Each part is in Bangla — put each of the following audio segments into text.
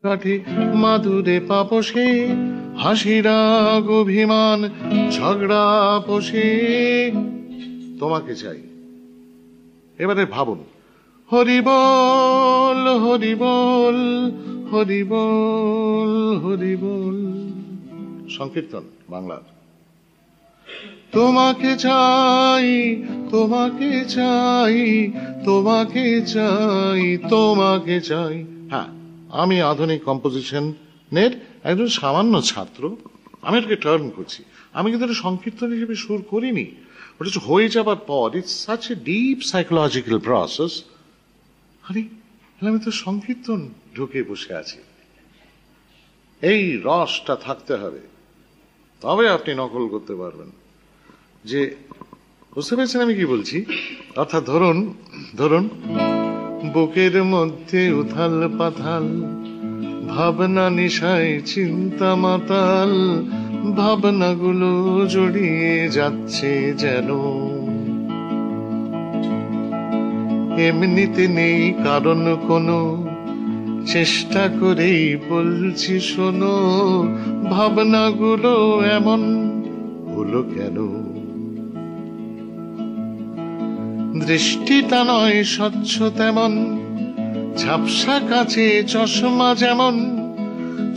কাঠি মাদুরে পাপসে হাসি রাগ অভিমান ঝগড়া পোষে তোমাকে চাই। এবারে ভাবুন, হরি বল হরি বল হরি বল হরি বল, সংকীর্তন বাংলার। তোমাকে চাই তোমাকে চাই তোমাকে চাই তোমাকে চাই। হ্যাঁ, আমি আধুনিক কম্পোজিশনের একজন সামান্য ছাত্র, আমি এটাকে টার্ন করছি। আমি কিন্তু এটা সংকীর্তন হিসেবে সুর করিনি, ওটা হয়ে যাবার পর it's such a deep psychological process. আরে আমি তো সংকীর্তন ঢুকে বসে আছি। এই রসটা থাকতে হবে, তবে আপনি নকল করতে পারবেন। যে বুঝতে পেরেছেন আমি কি বলছি? অর্থাৎ ধরুন ধরুন বুকের মধ্যে উথাল পাথাল ভাবনা নিশায় চিন্তা মাতাল, ভাবনাগুলো জড়িয়ে যাচ্ছে যেন, এমনিতে নেই কারণ কোনো, চেষ্টা করেই বলছি শোনো, ভাবনাগুলো এমন হলো কেন? দৃষ্টিটা নয় স্বচ্ছ তেমন, ঝাপসা কাছে চশমা যেমন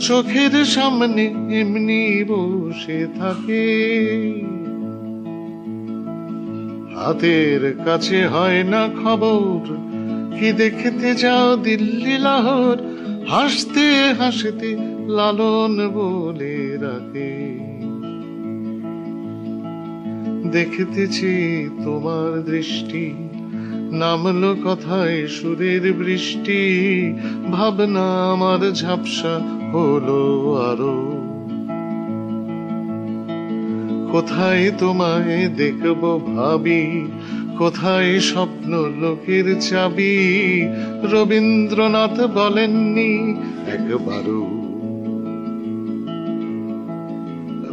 চোখের সামনে এমনি বসে থাকে, হাতের কাছে হয় না খবর, কি দেখতে যাও দিল্লি লাহোর, হাসতে হাসতে লালন বলে রাখে, দেখতেছি তোমার দৃষ্টি, নামলো কথায় সুরের বৃষ্টি, ভাবনা আমার ঝাপসা হলো আরো, কোথায় তোমায় দেখবো ভাবি, কোথায় স্বপ্ন লোকের চাবি, রবীন্দ্রনাথ বলেননি একবারও,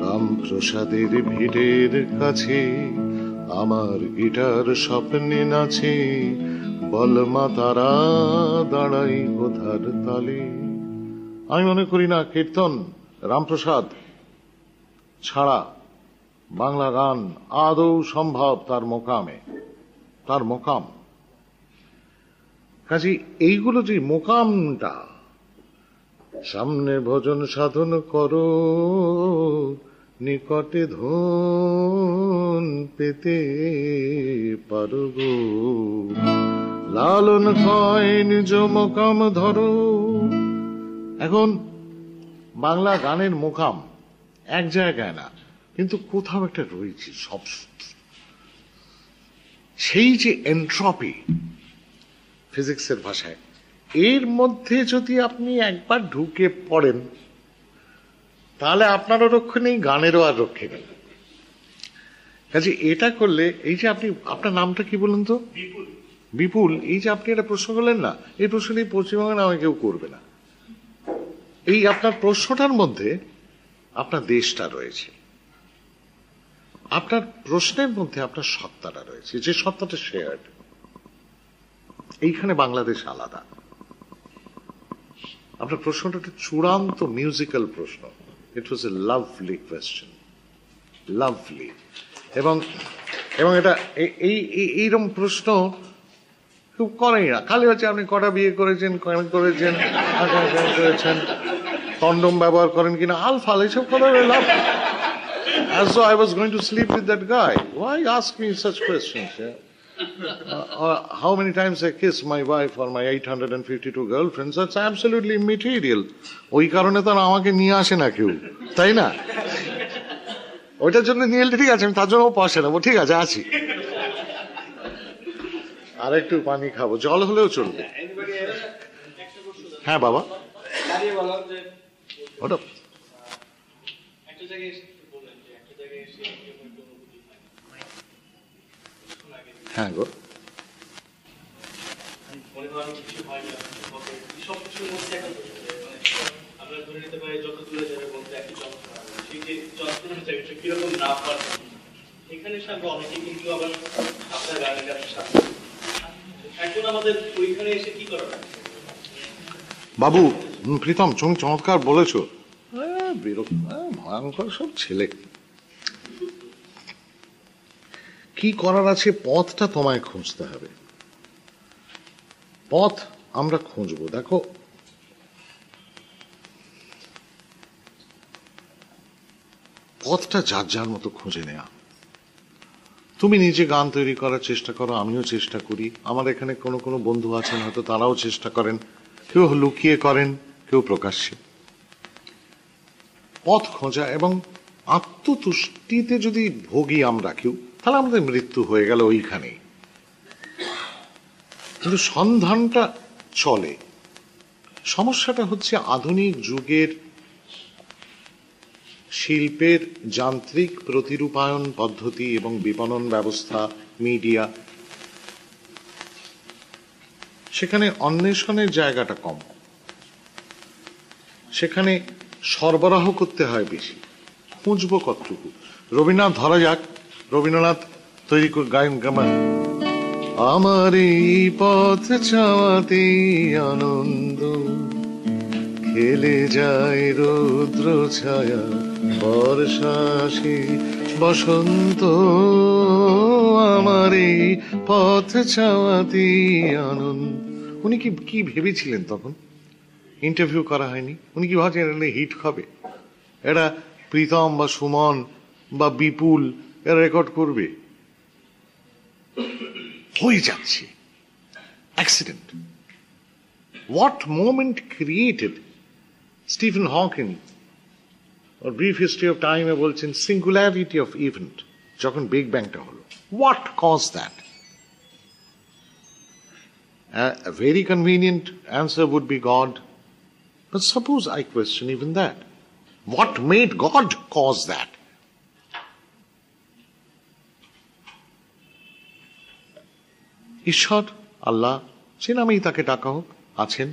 রামপ্রসাদের ভিড়ের কাছে আমার গিটার স্বপ্নে নাচে, বলমা তারা দাঁড়াই কোথার তালে। আমি মনে করি না কীর্তন রামপ্রসাদ ছাড়া বাংলা গান আদৌ সম্ভব তার মোকামে, তার মোকাম। কাজে এইগুলো যে মোকামটা, সামনে ভজন সাধন করো, নিকটে ধন পেতে পারো গো, লালন কয় নিজ মোকাম ধরো। এখন বাংলা গানের মোকাম এক জায়গায় না, কিন্তু কোথাও একটা রয়েছে সব। সেই যে এন্ট্রপি ফিজিক্সের ভাষায়, এর মধ্যে যদি আপনি একবার ঢুকে পড়েন তাহলে আপনারও রক্ষে নেই, গানেরও আর রক্ষে নেই। কাজে এটা করলে, এই যে আপনি, আপনার নামটা কি বলুন তো? বিপুল। এই যে আপনি একটা প্রশ্ন করলেন না, এই প্রশ্নটি পশ্চিমবঙ্গে নামে কেউ করবে না। এই আপনার প্রশ্নটার মধ্যে আপনার দেশটা রয়েছে, আপনার প্রশ্নের মধ্যে আপনার সত্তাটা রয়েছে, যে সত্তাটা শেয়ার্ড। এইখানে বাংলাদেশ আলাদা। আপনার প্রশ্নটা একটা চূড়ান্ত মিউজিক্যাল প্রশ্ন। ইট ওয়াজ এ লাভলি কোয়েশ্চেন, লাভলি। এবং এবং এটা এইরকম প্রশ্ন খুব করেই না। খালি হচ্ছে আপনি কটা বিয়ে করেছেন, করেছেন, কন্ডম ব্যবহার করেন কিনা, আলফাল এইসব কথা লাভ। As though I was going to sleep with that guy. Why ask me such questions? Yeah? How many times I kiss my wife or my 852 girlfriends, that's absolutely immaterial. ওই কারণে তো আমাকে নিয়ে আসে না কেউ, তাই না? ওইটার জন্য নিয়ে এলে ঠিক আছে, আমি তার জন্য পয়সা নেবো, ঠিক আছে আছি। আর একটু পানি খাবো, জল হলেও চলবে। হ্যাঁ বাবা, ওটা হ্যাঁ গো, বাবু প্রীতম, তুমি চমৎকার বলেছো। বিরক্ত, ভয়ঙ্কর সব ছেলে। কি করার আছে, পথটা তোমায় খুঁজতে হবে। পথ আমরা খুঁজবো। দেখো, পথটা যার যার মতো খুঁজে নেওয়া। তুমি নিজে গান তৈরি করার চেষ্টা করো, আমিও চেষ্টা করি। আমার এখানে কোনো কোনো বন্ধু আছেন, হয়তো তারাও চেষ্টা করেন। কেউ লুকিয়ে করেন, কেউ প্রকাশ্যে। পথ খোঁজা এবং আত্মতুষ্টিতে যদি ভোগী আমরা কেউ, তাহলে আমাদের মৃত্যু হয়ে গেল ওইখানেই। কিন্তু সন্ধানটা চলে। সমস্যাটা হচ্ছে আধুনিক যুগের শিল্পের যান্ত্রিক প্রতিরূপায়ণ পদ্ধতি এবং বিপণন ব্যবস্থা, মিডিয়া, সেখানে অন্বেষণের জায়গাটা কম। সেখানে সরবরাহ করতে হয় বেশি, খুঁজবো কতটুকু। রবীন্দ্রনাথ ধরা যাক, রবীন্দ্রনাথ তৈরি গায়ন গামা, আমার এই পথ চাওয়াতে আনন্দ, খেলে যায় রৌদ্র ছায়া, বর্ষা আসে বসন্ত, আমার এই পথ চাওয়াতে আনন্দ। উনি কি ভেবেছিলেন তখন? ইন্টারভিউ করা হয়নি। উনি কি ভাবছেন এটা হিট হবে, এটা প্রীতম বা সুমন বা বিপুল এরা রেকর্ড করবে? হয়ে যাচ্ছে accident. What moment created? Stephen Hawking or Brief History of Time এ বলছেন singularity of event, যখন বিগ ব্যাংটা হলো। What caused that? A very convenient answer would be God. But suppose I question even that. What made God cause that? ঈশ্বর, আল্লাহ, সে নামেই তাকে ডাকা হোক, আছেন।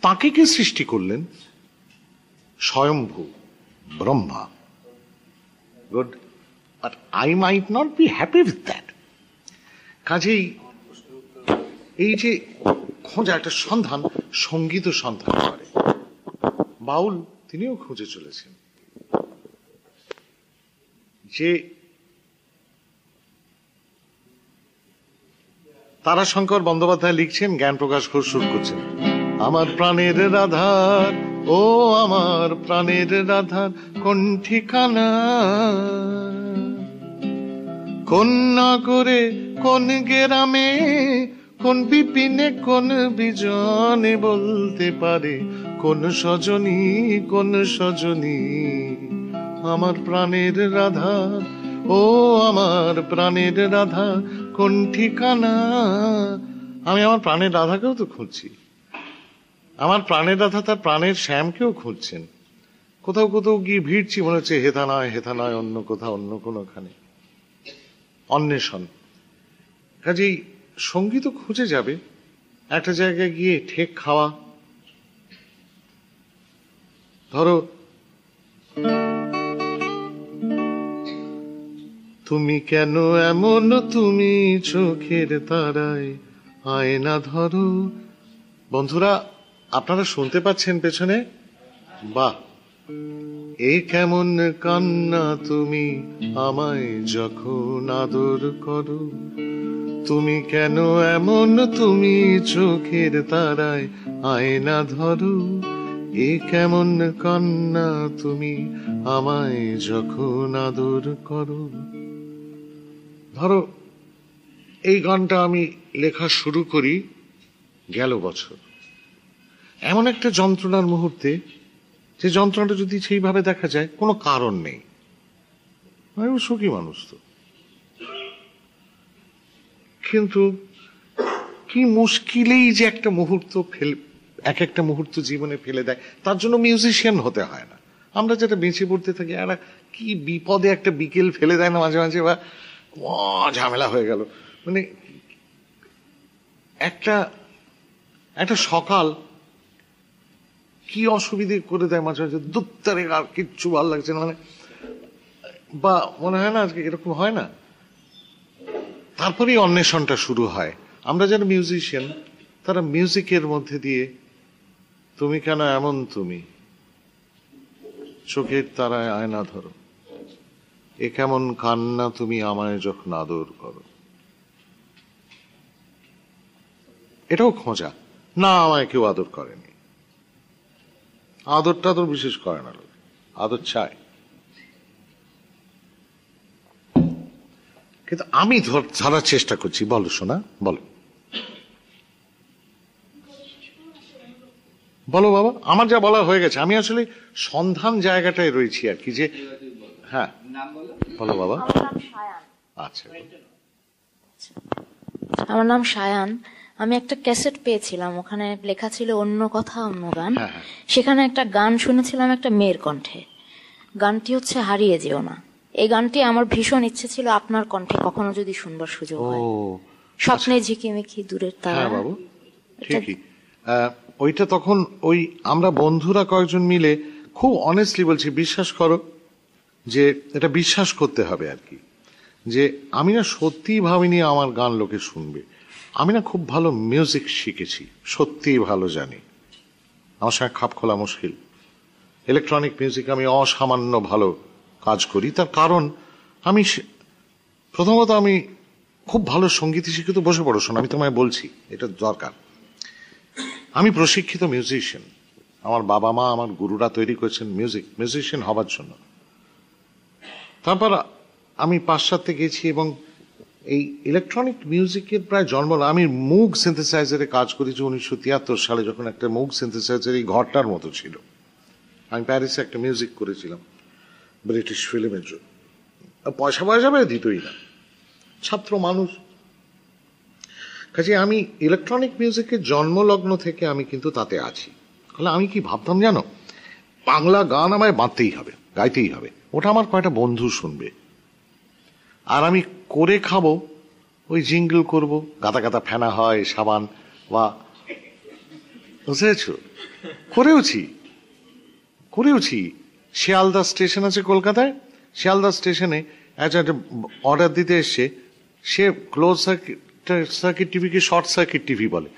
তাকে কে সৃষ্টি করলেন? Swayambhu Brahma. Good, but I might not be happy with that. কাজেই এই যে খোঁজা, একটা সন্ধান, সঙ্গীত সন্ধান করে। বাউল তিনিও খুঁজে চলেছেন যে তারাশঙ্কর বন্দ্যোপাধ্যায় লিখছেন, জ্ঞান প্রকাশ ঘোষ সুর করছেন, আমার প্রাণের রাধার, ও আমার প্রাণের রাধার কোন ঠিকানা, কোন নগরে, কোন গ্রামে, কোন বিপিনে, কোন বিজনে বলতে পারে, কোন সজনী, কোন সজনী, আমার প্রাণের রাধা, ও আমার প্রাণের রাধা কোন ঠিকানা। আমি আমার প্রাণের রাধাকেও তো খুঁজছি। আমার প্রাণের রাধা তার প্রাণের শ্যামকেও খুঁজছেন। কোথাও কোথাও গিয়ে ভিড়ছি, মনে হচ্ছে হেথা নয়, হেথা নয়, অন্য কোথাও, অন্য কোনোখানে অন্বেষণ। কাজেই সঙ্গীত খুঁজে যাবে একটা জায়গায় গিয়ে ঠেক খাওয়া। ধরো, তুমি কেন এমন, তুমি চোখের তারায় আয়না ধরো। বন্ধুরা, আপনারা শুনতে পাচ্ছেন পেছনে? বাহ, এ কেমন কান্না তুমি আমায় যখন আদর করো, তুমি কেন এমন, তুমি চোখের তারায় আয়না ধরো, এ কেমন কান্না তুমি আমায় যখন আদর করো। ধরো, এই গানটা আমি লেখা শুরু করি গেল বছর, এমন একটা যন্ত্রণার মুহূর্তে, যে যন্ত্রণাটা যদি সেইভাবে দেখা যায় কোনো কারণ নেই। আমি সুখী মানুষ তো, কিন্তু কি মুশকিলেই যে একটা মুহূর্ত এক একটা মুহূর্ত জীবনে ফেলে দেয়। তার জন্য মিউজিশিয়ান হতে হয় না। আমরা যেটা বেঁচে পড়তে থাকি, এরা কি বিপদে একটা বিকেল ফেলে দেয় না মাঝে মাঝে, বা ঝামেলা হয়ে গেল, মানে একটা একটা সকাল কি অসুবিধে করে দেয় মাঝে মাঝে, দুত্তারে আর কিচ্ছু ভালো লাগছে না, মানে বা মনে হয় না আজকে এরকম হয় না। তারপরেই অন্বেষণটা শুরু হয়। আমরা যারা মিউজিশিয়ান, তারা মিউজিকের মধ্যে দিয়ে তুমি কেন এমন, তুমি চোখের তারায় আয়না ধরো, এ কেমন কান্না তুমি আমায় যখন আদর করো। এটাও খোঁজা না, আমায় কেউ আদর করেনি। আদরটা তো বিশেষ করে না লোক, আদর চায়। কিন্তু আমি ধরার চেষ্টা করছি। বলো শোনা, বলো বলো বাবা, আমার যা বলা হয়ে গেছে। আমি আসলে সন্ধান জায়গাটায় রয়েছি আর কি, যে হ্যাঁ বলো বাবা। আচ্ছা, আমার নাম সায়ান। আমি একটা ক্যাসেট পেয়েছিলাম, ওখানে লেখা ছিল অন্য কথা অন্য গান। সেখানে একটা গান শুনেছিলাম একটা মেয়ের কণ্ঠে। গানটি হচ্ছে হারিয়ে যেও না। এই গানটি আমার ভীষণ ইচ্ছে ছিল আপনার কণ্ঠে কখনো যদি শুনবার সুযোগ হয়। স্বপ্নে ঝিকিমিকি দূরের তারা। হ্যাঁ বাবু, ঠিকই। ওইটা তখন ওই আমরা বন্ধুরা কয়েকজন মিলে খুব অনেস্টলি বলছি, বিশ্বাস করো যে এটা বিশ্বাস করতে হবে আর কি, যে আমি না সত্যিই ভাবিনি আমার গান লোকে শুনবে। আমি না খুব ভালো মিউজিক শিখেছি, সত্যিই ভালো জানি। আমার সঙ্গে খাপ খোলা মুশকিল। ইলেকট্রনিক মিউজিক আমি অসামান্য ভালো কাজ করি। তার কারণ আমি প্রথমত আমি খুব ভালো সঙ্গীত শিক্ষিত। বসে পড়ো শোনো, আমি তোমায় বলছি, এটা দরকার। আমি প্রশিক্ষিত মিউজিশিয়ান। আমার বাবা মা, আমার গুরুরা তৈরি করেছেন মিউজিশিয়ান হবার জন্য। তারপর আমি পাশ্চাত্যে গেছি এবং এই ইলেকট্রনিক মিউজিকের প্রায় জন্ম। আমি মুগ সিনথেসাইজারে কাজ করেছি 1973 সালে, যখন একটা মুগ সিনথেসাইজার এই ঘরটার মতো ছিল। আমি প্যারিসে একটা মিউজিক করেছিলাম ব্রিটিশ ফিল্মের জন্য। পয়সা দিতই না, ছাত্র মানুষ। কাজে আমি ইলেকট্রনিক মিউজিকের জন্মলগ্ন থেকে আমি কিন্তু তাতে আছি। তাহলে আমি কি ভাবতাম জানো, বাংলা গান আমায় বাঁধতেই হবে, গাইতেই হবে। ওটা আমার কয়টা বন্ধু শুনবে, আর আমি করে খাবো। ওই জিঙ্গল করব, গাদা গাদা ফেনা হয় সাবান বা, বুঝেছ, করেওছি। শিয়ালদা স্টেশন আছে কলকাতায়, শিয়ালদা স্টেশনে একটা অর্ডার দিতে এসছে, সে ক্লোজ সার্কিট টিভিকে শর্ট সার্কিট টিভি বলে।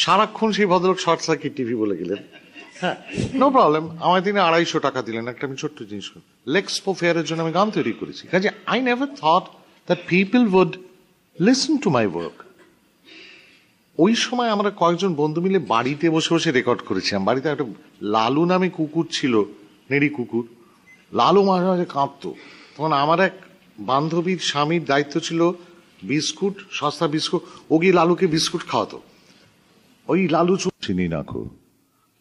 সারাক্ষণ সেই ভদ্রলোক শর্ট সার্কিট টিভি বলে গেলেন। হ্যাঁ, নো প্রবলেম। আমায় তিনি 250 টাকা দিলেন একটা আমি ছোট্ট জিনিস। লেক্সপো ফেয়ারের জন্য আমি গান তৈরি করেছি। কাজে I never thought that people would listen to my work. ওই সময় আমরা কয়েকজন বন্ধু মিলে বাড়িতে বসে বসে রেকর্ড করেছিলাম। বাড়িতে একটা লালু নামে কুকুর ছিল, নেড়ি কুকুর। লালু মাঝে মাঝে কাঁদতো। তখন আমার এক বান্ধবীর স্বামীর দায়িত্ব ছিল বিস্কুট, সস্তা বিস্কুট। ও গিয়ে লালুকে বিস্কুট খাওয়াতো। ওই লালু চিনি নাকো,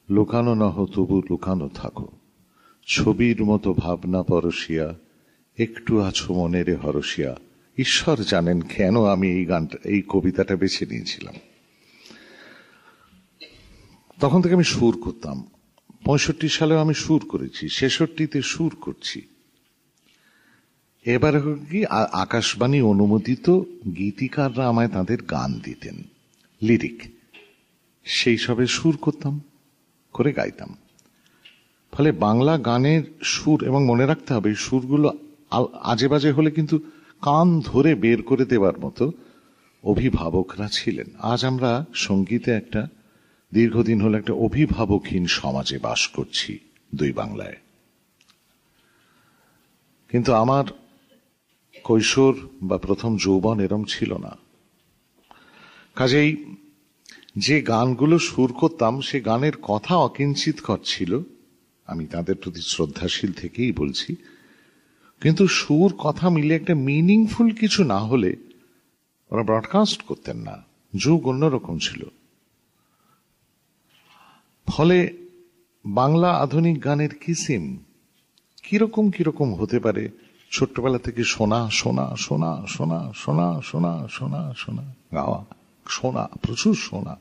লুকানো নহ তবু লুকানো থাকো, ছবির মতো ভাবনা পরশিয়া, একটু আছো মনের হরসিয়া। ঈশ্বর জানেন কেন আমি এই কবিতাটা বেছে নিয়েছিলাম। তখন থেকে আমি সুর করতাম। 65 সালেও আমি সুর করেছি, 66-তে সুর করছি। এবার কি আকাশবাণী অনুমোদিত গীতিকাররা আমায় তাদের গান দিতেন, লিরিক, সেই সবে সুর করতাম, করে গাইতাম। ফলে বাংলা গানের সুর, এবং মনে রাখতে হবে সুরগুলো আজে বাজে হলে কিন্তু কান ধরে বের করে দেওয়ার মতো অভিভাবকরা ছিলেন। আজ আমরা সঙ্গীতে একটা দীর্ঘদিন হলো একটা অভিভাবকহীন সমাজে বাস করছি দুই বাংলায়। কিন্তু আমার কৈশোর বা প্রথম যৌবন এরম ছিল না। কাজেই যে গানগুলো সুর করতাম সে গানের কথা অকিঞ্চিতকর ছিল। আমি তাদের প্রতি শ্রদ্ধাশীল থেকেই বলছি। কিন্তু সুর কথা মিলে একটা মিনিংফুল কিছু না হলে ওরা ব্রডকাস্ট করতেন না। যুগ অন্যরকম ছিল। ফলে বাংলা আধুনিক গানের কিসিম কিরকম কিরকম হতে পারে ছোট্টবেলা থেকে শোনা শোনা শোনা শোনা শোনা শোনা শোনা শোনা গাওয়া, শোনা, প্রচুর শোনা।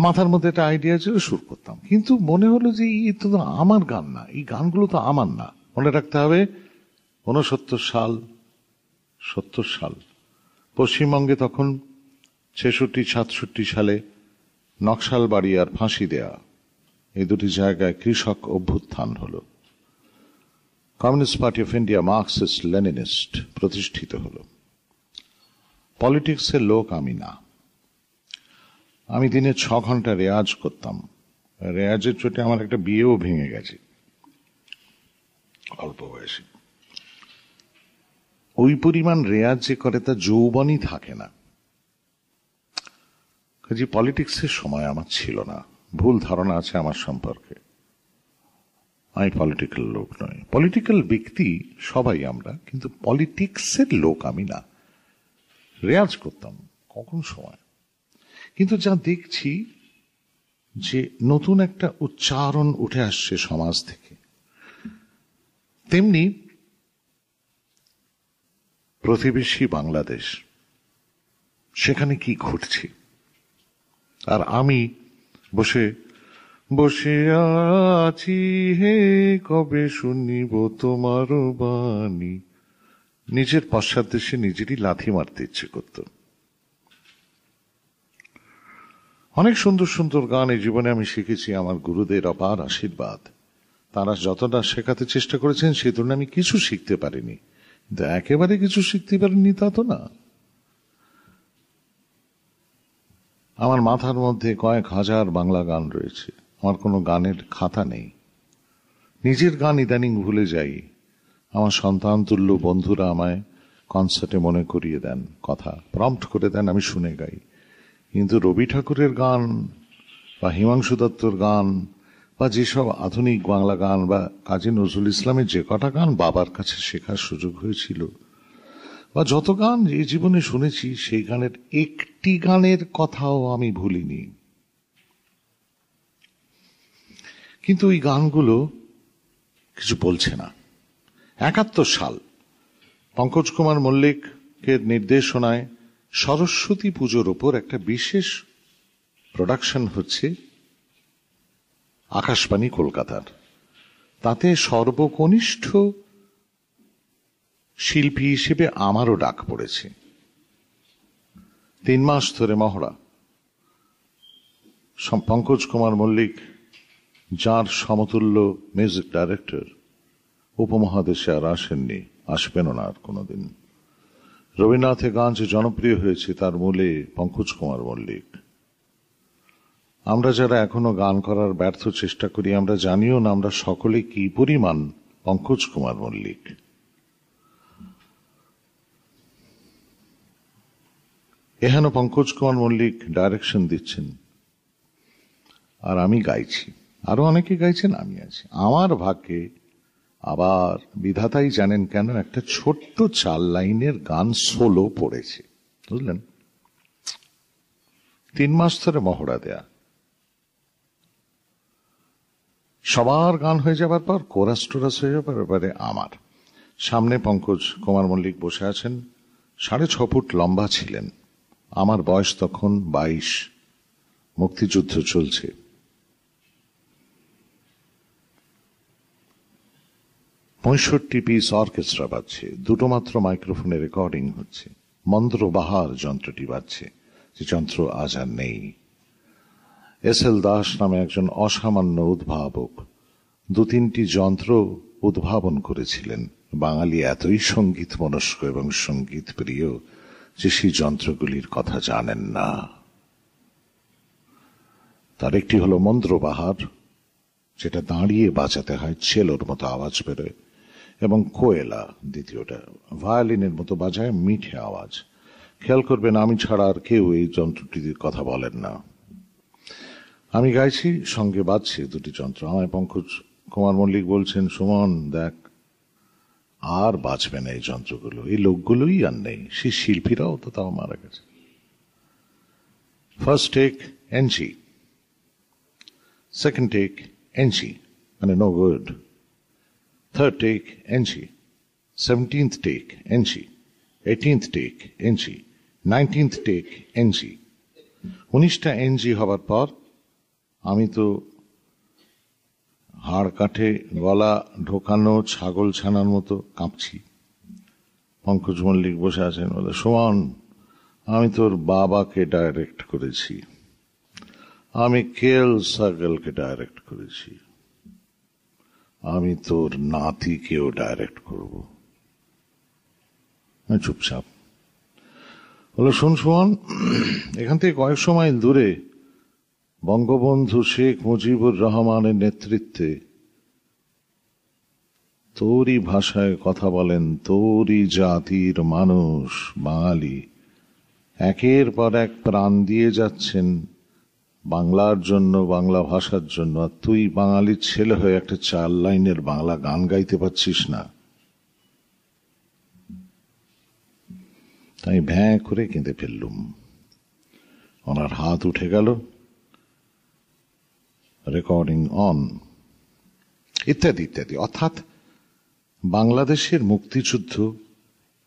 মাথার মধ্যে একটা আইডিয়া ছিল, সুর করতাম। কিন্তু মনে হলো যে এই তো আমার গান না, এই গানগুলো তো আমার না। মনে রাখতে হবে 69 সাল পশ্চিমবঙ্গে তখন 66-67 সালে নকশালবাড়ি আর ফাঁসি দেয়া, এই দুটি জায়গায় কৃষক অভ্যুত্থান হলো। Communist party of India, Marxist Leninist প্রতিষ্ঠিত হলো। পলিটিক্সের লোক আমি না। আমি দিনে 6 ঘন্টা রেয়াজ করতাম রেয়াজের চোটে আমার একটা বিয়েও ভেঙে গেছে অল্প বয়সে। ওই পরিমাণ রেয়াজ যে করে তা যৌবনই থাকে না। কাজে পলিটিক্সের সময় আমার ছিল না। ভুল ধারণা আছে আমার সম্পর্কে। আমি পলিটিক্যাল লোক নয়। পলিটিক্যাল ব্যক্তি সবাই আমরা, কিন্তু পলিটিক্সের লোক আমি না। রেয়াজ করতাম কখন সময়, কিন্তু যা দেখছি যে নতুন একটা উচ্চারণ উঠে আসছে সমাজ থেকে, তেমনি প্রতিবেশী বাংলাদেশ, সেখানে কি ঘটছে, আর আমি বসে বসে আছি হে কবে শুনিব তোমার বাণী, নিজের পশ্চাৎ দেশে নিজেরই লাথি মারতে ইচ্ছে করত। অনেক সুন্দর সুন্দর গান এই জীবনে আমি শিখেছি, আমার গুরুদের অপার আশীর্বাদ। তারা যতটা শেখাতে চেষ্টা করেছেন সে তুলনায় আমি কিছু শিখতে পারিনি, কিন্তু একেবারে কিছু শিখতে পারিনি তা তো না। আমার মাথার মধ্যে কয়েক হাজার বাংলা গান রয়েছে, আমার কোনো গানের খাতা নেই। নিজের গান ইদানিং ভুলে যাই। আমার সন্তান তুল্য বন্ধুরা আমায় কনসার্টে মনে করিয়ে দেন, কথা প্রম্পট করে দেন, আমি শুনে গাই। কিন্তু রবি ঠাকুরের গান বা হিমাংশু দত্তর গান বা যেসব আধুনিক বাংলা গান বা কাজী নজরুল ইসলামের যে কটা গান বাবার কাছে শেখার সুযোগ হয়েছিল, বা যত গান এই জীবনে শুনেছি, সেই গানের একটি গানের কথাও আমি ভুলিনি। কিন্তু ওই গানগুলো কিছু বলছে না। 71 সাল পঙ্কজ কুমার মল্লিকের নির্দেশনায় সরস্বতী পুজোর ওপর একটা বিশেষ প্রোডাকশন হচ্ছে আকাশবাণী কলকাতার। তাতে সর্বকনিষ্ঠ শিল্পী হিসেবে আমারও ডাক পড়েছে। 3 মাস ধরে মহড়া। পঙ্কজ কুমার মল্লিক, যার সমতুল্য মিউজিক ডাইরেক্টর, উপমহাদেশে আর আসেননি, আসবেনও না আর কোনোদিন। রবীন্দ্রনাথের গান যে জনপ্রিয় হয়েছে তার মূলে পঙ্কজ কুমার মল্লিক। আমরা যারা এখনো গান করার ব্যর্থ চেষ্টা করি, আমরা জানিও না আমরা সকলে কি পরিমাণ পঙ্কজ কুমার মল্লিক। এখানে পঙ্কজ কুমার মল্লিক ডাইরেকশন দিচ্ছেন আর আমি গাইছি, আরো অনেকে গাইছেন, আমি আছি। আমার ভাগ্যে আবার বিধাতাই জানেন কেন একটা ছোট্ট 4 লাইনের গান সোলো পড়েছে, বুঝলেন। 3 মাস ধরে মহড়া দেয়া, সবার গান হয়ে যাবার পর কোরাস টোরাস হয়ে যাবার এবারে আমার সামনে পঙ্কজ কুমার মল্লিক বসে আছেন। 6.5 ফুট লম্বা ছিলেন। আমার বয়স তখন 22, মুক্তিযুদ্ধ চলছে। পঁয়ষট্টি পিস অর্কেস্ট্রা বাজছে, 2টো মাত্র মাইক্রোফোনে রেকর্ডিং হচ্ছে। মন্দ্র বাহার যন্ত্রটি বাজছে, যে যন্ত্র আজ আর নেই। এস.এল. দাস নামে একজন অসামান্য উদ্ভাবক 2-3টি যন্ত্র উদ্ভাবন করেছিলেন। বাঙালি এতই সঙ্গীত মনস্ক এবং সঙ্গীত প্রিয় যে সেই যন্ত্রগুলির কথা জানেন না। তার একটি হলো মন্দ্রবাহার, যেটা দাঁড়িয়ে বাজাতে হয়, চেলোর মতো আওয়াজ বেরোয়, এবং কোয়েলা দ্বিতীয়টা, ভায়োলিনের মতো বাজায়, মিঠে আওয়াজ। খেয়াল করবেন আমি ছাড়া আর কেউ এই যন্ত্রটির কথা বলেন না। আমি গাইছি, সঙ্গে বাজছে 2টি যন্ত্র। আমায় পঙ্কজ কুমার মল্লিক বলছেন, সুমন দেখ, আর বাজবে না এই যন্ত্রগুলো, এই লোকগুলোই আর নেই, সেই শিল্পীরাও তো তাও মারা গেছে। First take NG, second take NG, মানে no good. Third take NG, 17th take NG, 18th take NG, 19th take NG। 19টা NG হবার পর আমি তো হাড় কাঠে গলা ঢোকানো ছাগল ছানার মতো কাঁপছি। পঙ্কজ মল্লিক বসে আছেন, বলে, সুমন, আমি তোর বাবাকে ডাইরেক্ট করেছি, আমি কেএল সাগলকে ডাইরেক্ট করেছি, আমি তোর নাতিকেও ডাইরেক্ট করব। চুপচাপ। বলে, শুন সুমন, এখান থেকে কয়েকশো মাইল দূরে বঙ্গবন্ধু শেখ মুজিবুর রহমানের নেতৃত্বে তোরই ভাষায় কথা বলেন তোরই জাতির মানুষ বাঙালি একের পর এক প্রাণ দিয়ে যাচ্ছেন বাংলার জন্য, বাংলা ভাষার জন্য। আর তুই বাঙালির ছেলে হয়ে একটা 4 লাইনের বাংলা গান গাইতে পারছিস না। তাই ভ্যাঁ করে কেঁদে ফেললুম। ওনার হাত উঠে গেল, রেকর্ডিং অন, ইত্যাদি ইত্যাদি। অর্থাৎ বাংলাদেশের মুক্তিযুদ্ধ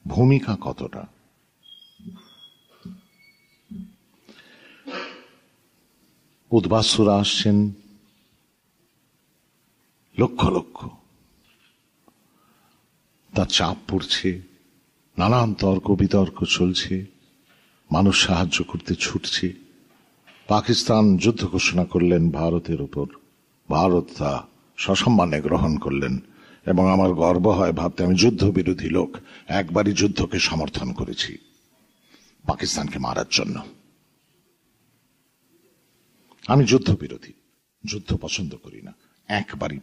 ভূমিকা কতটা। উদ্বাস্যরা আসছেন লক্ষ লক্ষ, তার চাপ পড়ছে, নানান তর্ক বিতর্ক চলছে, মানুষ সাহায্য করতে ছুটছে। পাকিস্তান যুদ্ধ ঘোষণা করলেন ভারতের উপর, ভারত তা সসম্মানে গ্রহণ করলেন এবং আমার গর্ব হয় ভাবতে আমি যুদ্ধ বিরোধী লোক, একবারই যুদ্ধকে সমর্থন করেছি পাকিস্তানকে মারার জন্য। আমি যুদ্ধ বিরোধী, যুদ্ধ পছন্দ করি না, একবারই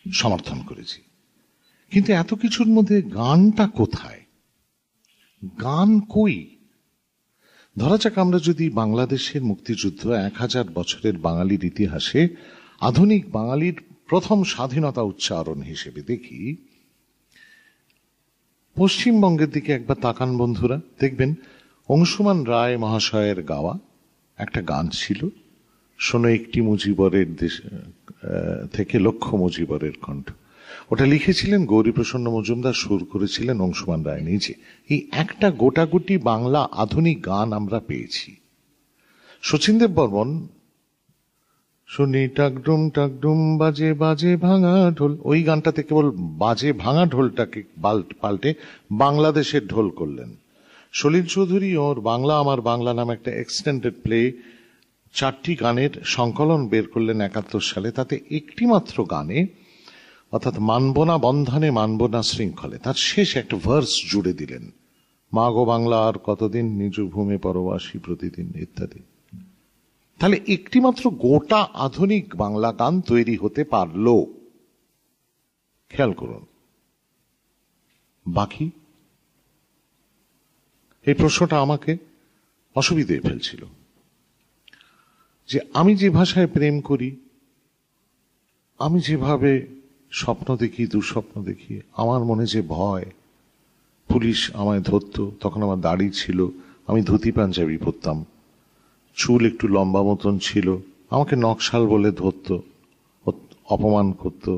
সমর্থন করেছি। কিন্তু এত কিছুর মধ্যে গানটা কোথায়? গান কই? ধরা যাক আমরা যদি বাংলাদেশের মুক্তিযুদ্ধ 1000 বছরের বাঙালির ইতিহাসে আধুনিক বাঙালির প্রথম স্বাধীনতা উচ্চারণ হিসেবে দেখি, পশ্চিমবঙ্গের দিকে একবার তাকান বন্ধুরা, দেখবেন অংশুমান রায় মহাশয়ের গাওয়া একটা গান ছিল, শোনো একটি মুজিবরের দেশ থেকে লক্ষ মুজিবরের কণ্ঠ। ওটা লিখেছিলেন গৌরীপ্রসন্ন মজুমদার, সুর করেছিলেন অংশুমান রায় নিজে। এই একটা গোটাগুটি বাংলা আধুনিক গান আমরা পেয়েছি। শচীনদেব বর্মন শুনি টাকডুম টাকডুম বাজে বাজে ভাঙা ঢোল, ওই গানটাতে কেবল বাজে ভাঙা ঢোলটাকে পাল্টে বাংলাদেশের ঢোল করলেন। সলিল চৌধুরী ওর বাংলা আমার বাংলা নামে একটা এক্সটেন্ডেড প্লে 4টি গানের সংকলন বের করলেন 71 সালে। তাতে একটি মাত্র গানে, অর্থাৎ মানব না বন্ধনে মানব না শৃঙ্খলে, তার শেষ একটা ভার্স জুড়ে দিলেন, মা গো বাংলা আর কতদিন নিজ ভূমে পরবাসী প্রতিদিন, ইত্যাদি। তাহলে একটি মাত্র গোটা আধুনিক বাংলা গান তৈরি হতে পারলো। খেয়াল করুন। বাকি এই প্রশ্নটা আমাকে অসুবিধায় ফেলছিল যে আমি যে ভাষায় প্রেম করি, আমি যেভাবে স্বপ্ন দেখি, দুঃস্বপ্ন দেখি, আমার মনে যে ভয়, পুলিশ আমায় ধরতো, তখন আমার দাড়ি ছিল, আমি ধুতি পাঞ্জাবি পরতাম, চুল একটু লম্বা মতন ছিল, আমাকে নকশাল বলে ধরতো, অপমান করতো,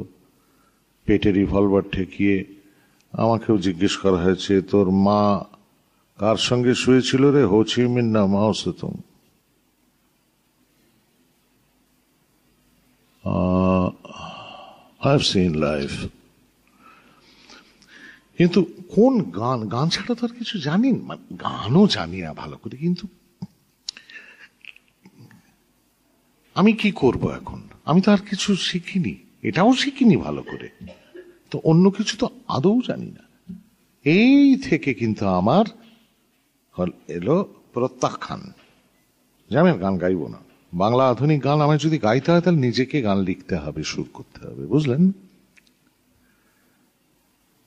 পেটে রিভলভার ঠেকিয়ে আমাকেও জিজ্ঞেস করা হয়েছে তোর মা কার সঙ্গে শুয়েছিল রে, হো চি মিন না মাও সে তুম। I have seen life. কিন্তু কোন গান, গান ছাড়া তো আর কিছু জানি না, গানও জানি না ভালো করে। কিন্তু আমি কি করব এখন? আমি তো আর কিছু শিখিনি, এটাও শিখিনি ভালো করে, তো অন্য কিছু তো আদৌ জানি না। এই থেকে কিন্তু আমার এলো প্রত্যাখ্যান যে আমি গান গাইব না। বাংলা আধুনিক গান আমায় যদি গাইতে হয় তাহলে নিজেকে গান লিখতে হবে, সুর করতে হবে, বুঝলেন?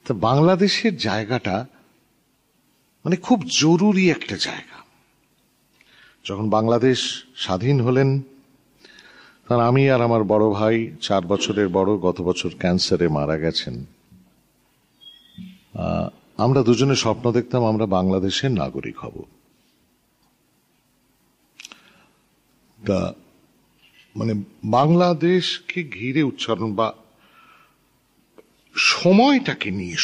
তো বাংলাদেশের জায়গাটা মানে খুব জরুরি একটা জায়গা। যখন বাংলাদেশ স্বাধীন হলেন, তখন আমি আর আমার বড় ভাই, 4 বছরের বড়, গত বছর ক্যান্সারে মারা গেছেন। আমরা দুজনে স্বপ্ন দেখতাম আমরা বাংলাদেশের নাগরিক হব। তা মানে বাংলাদেশকে ঘিরে উচ্চারণ বা সময়টাকে নিয়ে,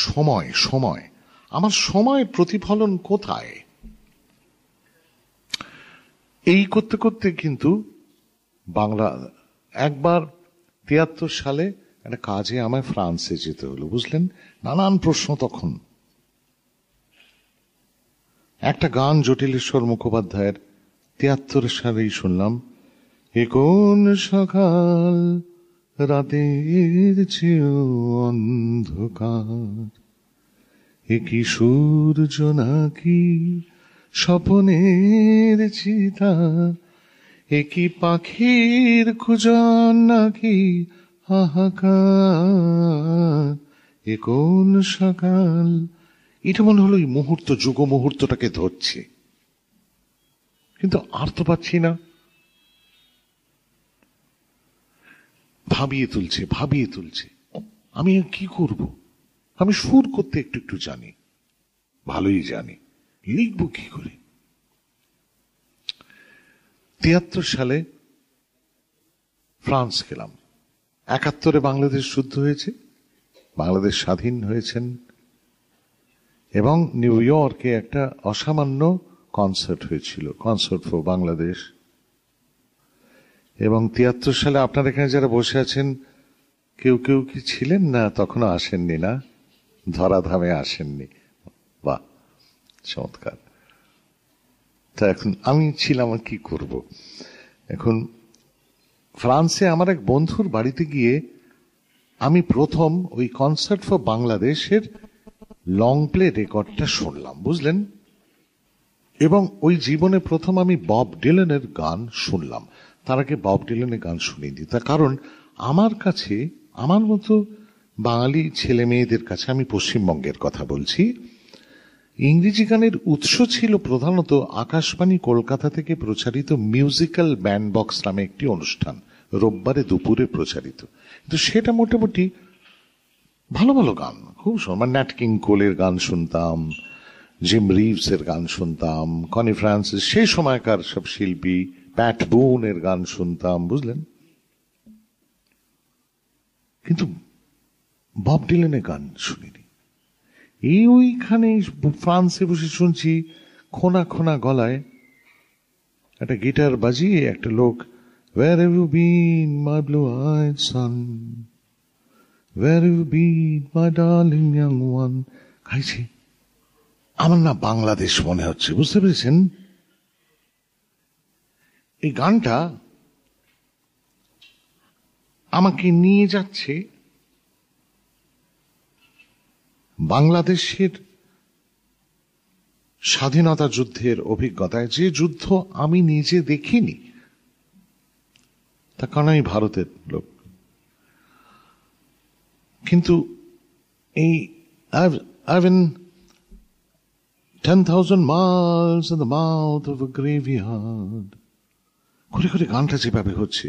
সময় আমার সময়ের প্রতিফলন কোথায়, এই করতে করতে কিন্তু বাংলা একবার 73 সালে একটা কাজে আমায় ফ্রান্সে যেতে হলো, বুঝলেন? নানান প্রশ্ন তখন। একটা গান জটিলেশ্বর মুখোপাধ্যায়ের 73 সালেই শুনলাম, এ কোন সকাল রাতের চেয়েও অন্ধকার, এ কি সূর্য নাকি স্বপ্নের চিতা, একই পাখির কুজন নাকি হাহাকার, এ কোন সকাল। এটা মনে হলো এই মুহূর্ত, যুগ মুহূর্তটাকে ধরছে, কিন্তু আর তো পাচ্ছি না। ভাবিয়ে তুলছে, ভাবিয়ে তুলছে। আমি কি করব? আমি সুর করতে একটু একটু জানি, ভালোই জানি, লিখবো কি করে? 73 সালে ফ্রান্স গেলাম। 71-এ বাংলাদেশ যুদ্ধ হয়েছে, বাংলাদেশ স্বাধীন হয়েছেন, এবং নিউ ইয়র্কে একটা অসামান্য কনসার্ট হয়েছিল, কনসার্ট ফর বাংলাদেশ। এবং 73 সালে আপনার এখানে যারা বসে আছেন কেউ কেউ কি ছিলেন না? তখনও আসেননি না? ধরাধামে আসেননি। বাহ, চমৎকার। তা এখন আমি ছিলাম, কি করব? এখন ফ্রান্সে আমার এক বন্ধুর বাড়িতে গিয়ে আমি প্রথম ওই কনসার্ট ফর বাংলাদেশের লং প্লে রেকর্ডটা শুনলাম, বুঝলেন? এবং ওই জীবনে প্রথম আমি বব ডিলানের গান শুনলাম। তার আগে বব ডিলানের গান শুনিনি। তার কারণ আমার কাছে, আমার মতো বাঙালি ছেলে মেয়েদের কাছে, আমি পশ্চিমবঙ্গের কথা বলছি, ইংরেজি গানের উৎস ছিল প্রধানত আকাশবাণী কলকাতা থেকে প্রচারিত মিউজিক্যাল ব্যান্ড বক্স নামে একটি অনুষ্ঠান, রোববারে দুপুরে প্রচারিত। কিন্তু সেটা মোটামুটি ভালো ভালো গান, খুব সুন্দর। ন্যাট কিং কোলের গান শুনতাম, জিম রিভসের গান শুনতাম, কনি ফ্রান্সিস, সেই সময়কার সব শিল্পী, প্যাট বুনের গান শুনতাম, বুঝলেন? কিন্তু বব ডিলানের গান শুনিনি। এই ওইখানে ফ্রান্সে বসে শুনছি খোনা খোনা গলায় একটা গিটার বাজিয়ে একটা লোক, Where have you been, my blue-eyed son? Where have you been, my darling young one? গাইছে। আমার না বাংলাদেশ মনে হচ্ছে, বুঝতে পেরেছেন? এই গানটা আমাকে নিয়ে যাচ্ছে বাংলাদেশের স্বাধীনতা যুদ্ধের অভিজ্ঞতায়, যে যুদ্ধ আমি নিজে দেখিনি, তার কারণ আমি ভারতের লোক। কিন্তু এই I've been 10,000 miles in the mouth of a graveyard, করে করে গানটা যেভাবে হচ্ছে,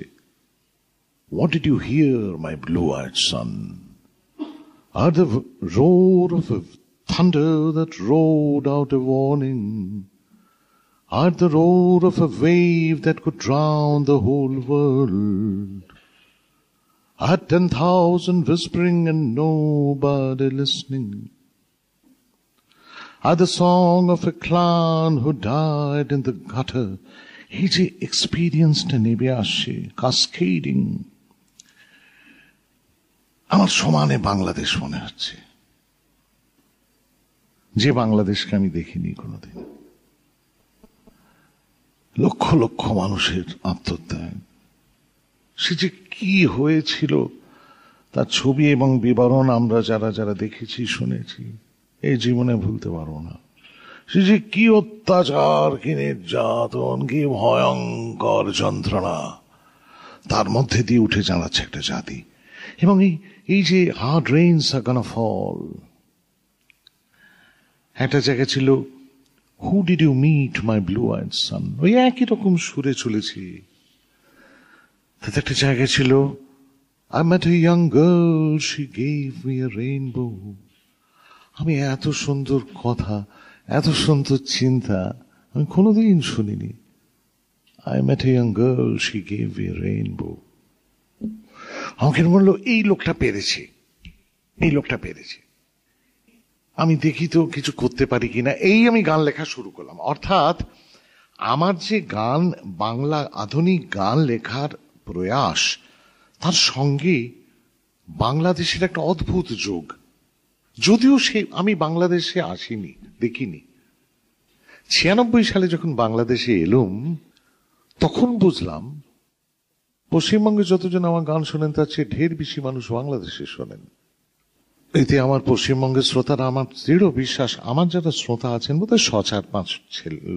What did you hear, my blue-eyed son? Heard the roar of a thunder that roared out a warning. Heard the roar of a wave that could drown the whole world. Heard 10,000 whispering and nobody listening. Heard the song of a clown who died in the gutter. He je experienced নেবে আসে, cascading. আমার সমানে বাংলাদেশ মনে হচ্ছে, যে বাংলাদেশকে আমি দেখিনি কোনোদিন। লক্ষ লক্ষ মানুষের আত্মত্যাগ, সে যে কি হয়েছিল তার ছবি এবং বিবরণ আমরা যারা যারা দেখেছি, শুনেছি, এই জীবনে ভুলতে পারবো না। সে যে কি অত্যাচার, কি নির্যাতন, কি ভয়ঙ্কর যন্ত্রণা তার মধ্যে দিয়ে উঠে জানাচ্ছে একটা জাতি। এবং এই যে হার্ড রেইনস আর গনা ফল, একটা জায়গা ছিল who did you meet my blue eyed son, ওই একই রকম সুরে চলেছি। তাতে একটা জায়গা ছিল I met a young girl, she gave me a rainbow. আমি এত সুন্দর কথা, এত সুন্দর চিন্তা আমি কোনোদিন শুনিনি। I met a young girl, she gave me a rainbow. আমাকে বললো এই লোকটা পেরেছে, এই লোকটা পেরেছে, আমি দেখি তো কিছু করতে পারি কিনা। এই আমি গান লেখা শুরু করলাম। অর্থাৎ আমার যে গান, বাংলা আধুনিক গান লেখার প্রয়াস, তার সঙ্গে বাংলাদেশের একটা অদ্ভুত যোগ। যদিও আমি বাংলাদেশে আসিনি, দেখিনি। 96 সালে যখন বাংলাদেশে এলুম, তখন বুঝলাম পশ্চিমবঙ্গে যতজন আমার গান শোনেন তার চেয়ে ঢের বেশি মানুষ বাংলাদেশে শোনেন। এতে আমার পশ্চিমবঙ্গের শ্রোতারা, আমার দৃঢ় বিশ্বাস, আমার যারা শ্রোতা আছেন বোধহয় 6-4-5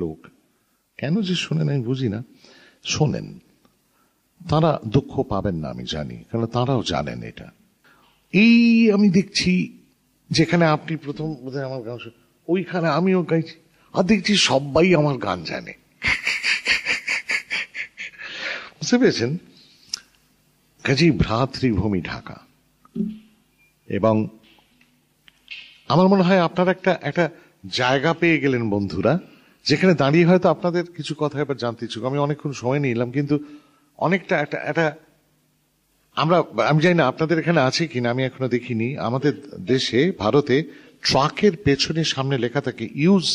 লোক, কেন যে শোনেন আমি বুঝি না, শোনেন, তারা দুঃখ পাবেন না আমি জানি, কারণ তারাও জানেন এটা। এই আমি দেখছি যেখানে আপনি প্রথম বোধহয় আমার গান ওইখানে আমিও গাইছি, আর দেখছি সবাই আমার গান জানে। বুঝতে পেরেছেন? কাজেই ভ্রাতৃভূমি ঢাকা। এবং আমার মনে হয় আপনারা একটা জায়গা পেয়ে গেলেন বন্ধুরা, যেখানে দাঁড়িয়ে হয়তো আপনাদের কিছু কথা এবার জানতে ইচ্ছুক। আমি অনেকক্ষণ সময় নিলাম, কিন্তু অনেকটা একটা আমি জানি না আপনাদের এখানে আছে কিনা, আমি এখনো দেখিনি। আমাদের দেশে, ভারতে, ট্রাকের পেছনে সামনে লেখা থাকে ইউজ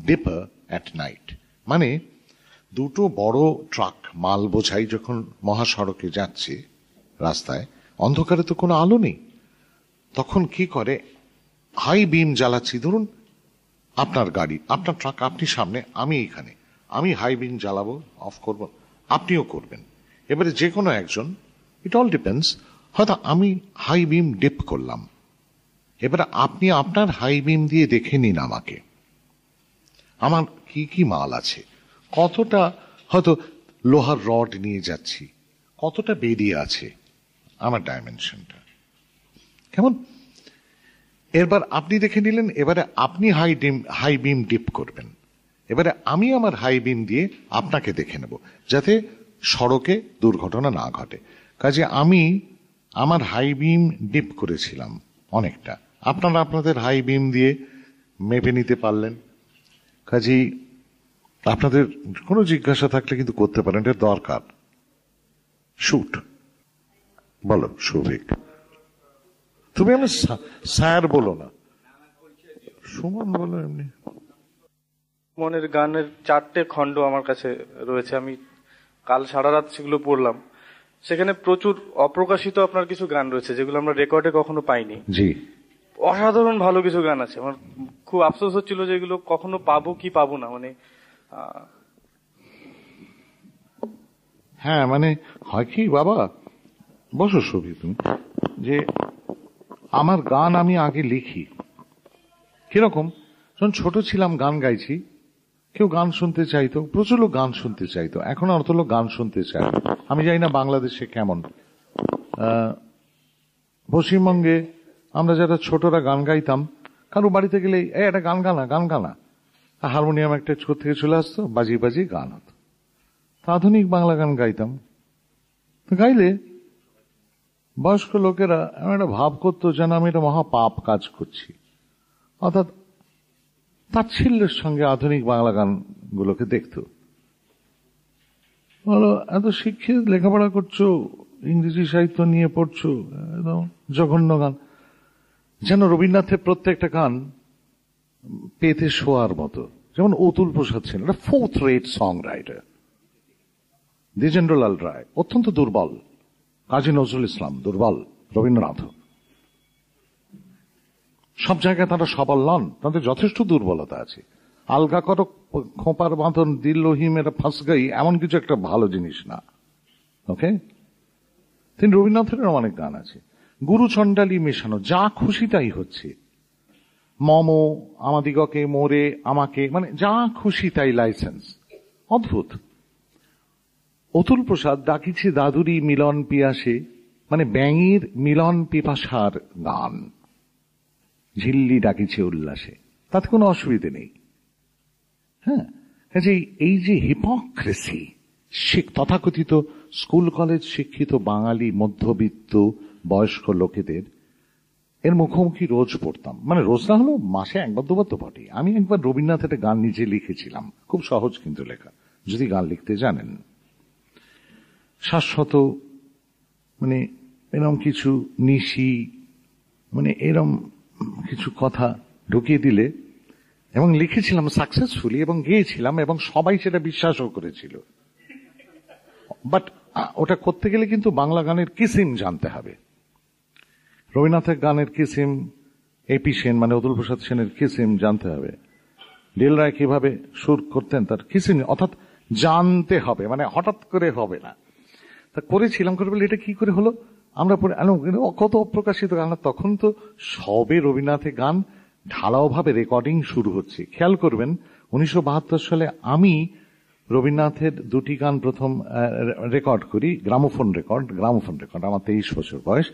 ডিপার অ্যাট নাইট। মানে দুটো বড় ট্রাক মাল বোঝাই যখন মহাসড়কে যাচ্ছে রাস্তায়, অন্ধকারে তো কোনো আলো নেই, তখন কি করে, হাই বিম জ্বালাচ্ছি, ধরুন আপনার গাড়ি, আপনার ট্রাক, আপনি সামনে, আমি এখানে, আমি হাই বিম জ্বালাবো, অফ করব, আপনিও করবেন। এবারে যে কোনো একজন, ইট অল ডিপেন্ডস, হয়তো আমি হাই বিম ডিপ করলাম, এবারে আপনি আপনার হাই বিম দিয়ে দেখে নিন আমাকে, আমার কি কি মাল আছে, কতটা হয়তো লোহার রড নিয়ে যাচ্ছি, কতটা বেরিয়ে আছে আমার ডাইমেনশনটা, কেমন? এবার আপনি দেখে নিলেন, এবারে আপনি হাই বিম ডিপ করবেন, এবারে আমি আমার হাই বিম দিয়ে আপনাকে দেখে নেব, যাতে সড়কে দুর্ঘটনা না ঘটে। কাজে আমি আমার হাই বিম ডিপ করেছিলাম অনেকটা, আপনারা আপনাদের হাই বিম দিয়ে মেপে নিতে পারলেন। কাজেই আপনাদের কোনো জিজ্ঞাসা থাকলে কিন্তু করতে পারেন, এটা দরকার। শুট বলো সৌভিক, তুমি আমি স্যার বলো না, সুমন বলো। এমনি মনের গানের 4টে খণ্ড আমার কাছে রয়েছে, আমি কাল সারা রাত সেগুলো পড়লাম। সেখানে প্রচুর অপ্রকাশিত আপনার কিছু গান রয়েছে, যেগুলো আমরা রেকর্ডে কখনো পাইনি। জি, অসাধারণ ভালো কিছু গান আছে। আমার খুব আফসোস হচ্ছিল যে এগুলো কখনো পাবো কি পাবো না, মানে হ্যাঁ, মানে হয় কি বাবা, বসো সবই তুমি, যে আমার গান আমি আগে লিখি কিরকম, যখন ছোট ছিলাম গান গাইছি, কেউ গান শুনতে চাইতো, প্রচুর লোক গান শুনতে চাইতো, এখন অত লোক গান শুনতে চায়। আমি জানি না বাংলাদেশে কেমন, পশ্চিমবঙ্গে আমরা যারা ছোটরা গান গাইতাম, কারো বাড়িতে গেলে একটা গান গানা, গান গানা, হারমোনিয়াম একটা ছোট থেকে চলে আসতো, বাজিয়ে বাজিয়ে গান হতো। আধুনিক বাংলা গান গাইতাম, গাইলে বয়স্ক লোকেরা এমন একটা ভাব করতো যেন আমি একটা মহা পাপ কাজ করছি, অর্থাৎ তাচ্ছিল্যের সঙ্গে আধুনিক বাংলা গানগুলোকে দেখতো। বলো, এত শিক্ষিত, লেখাপড়া করছো, ইংরেজি সাহিত্য নিয়ে পড়ছো, একদম জঘন্য গান। যেন রবীন্দ্রনাথের প্রত্যেকটা গান পেতে শোয়ার মতো। যেমন অতুল প্রসাদ ছিলেন একটা 4th rate song writer, Dwijendralal Roy অত্যন্ত দুর্বল, কাজী নজরুল ইসলাম দুর্বল, রবীন্দ্রনাথ, সব জায়গায় তারা সবল নন, তাদের যথেষ্ট দুর্বলতা আছে। আলগা করো খোঁপার বাঁধন দিল হিমের ফাঁস গাই, এমন কিছু একটা ভালো জিনিস না। ওকে, তিনি রবীন্দ্রনাথের অনেক গান আছে। গুরু চণ্ডালী মেশানো, যা খুশি তাই হচ্ছে, মম আমাদিগকে মোরে আমাকে, মানে যা খুশি তাই লাইসেন্স, অদ্ভুত। অতুল প্রসাদ ডাকিছে দাদুরি মিলন পিয়াসে, মানে ব্যাঙের মিলন পিপাসার গান, ঝিল্লি ডাকিছে উল্লাসে, তাতে কোনো অসুবিধে নেই। হ্যাঁ, এই যে হিপোক্রেসি, তথাকথিত স্কুল কলেজ শিক্ষিত বাঙালি মধ্যবিত্ত বয়স্ক লোকেদের, এর মুখোমুখি রোজ পড়তাম, মানে রোজ না হলো মাসে একবার দুবার তো বটে। আমি একবার রবীন্দ্রনাথের একটা গান নিজে লিখেছিলাম, খুব সহজ কিন্তু লেখা, যদি গান লিখতে জানেন। শাশ্বত, মানে এরম কিছু নিশি, মানে এরম কিছু কথা ঢুকিয়ে দিলে, এবং লিখেছিলাম সাকসেসফুলি, এবং গেয়েছিলাম, এবং সবাই সেটা বিশ্বাসও করেছিল। বাট ওটা করতে গেলে কিন্তু বাংলা গানের কিসিম জানতে হবে। রবীন্দ্রনাথের গানের কিসিম, এপি সেন মানে অতুল প্রসাদ সেনের কিসিম জানতে হবে। লীল রায় কিভাবে সুর করতেন তার কিসিম, অর্থাৎ জানতে হবে, মানে হঠাৎ করে হবে না। তা করেছিলাম, করে বলে এটা কি করে হলো, আমরা কত অপ্রকাশিত গান, তখন তো সবে রবীন্দ্রনাথের গান ঢালাও ভাবে রেকর্ডিং শুরু হচ্ছে। খেয়াল করবেন 1972 সালে আমি রবীন্দ্রনাথের দুটি গান প্রথম রেকর্ড করি, গ্রামোফোন রেকর্ড। আমার 23 বছর বয়স।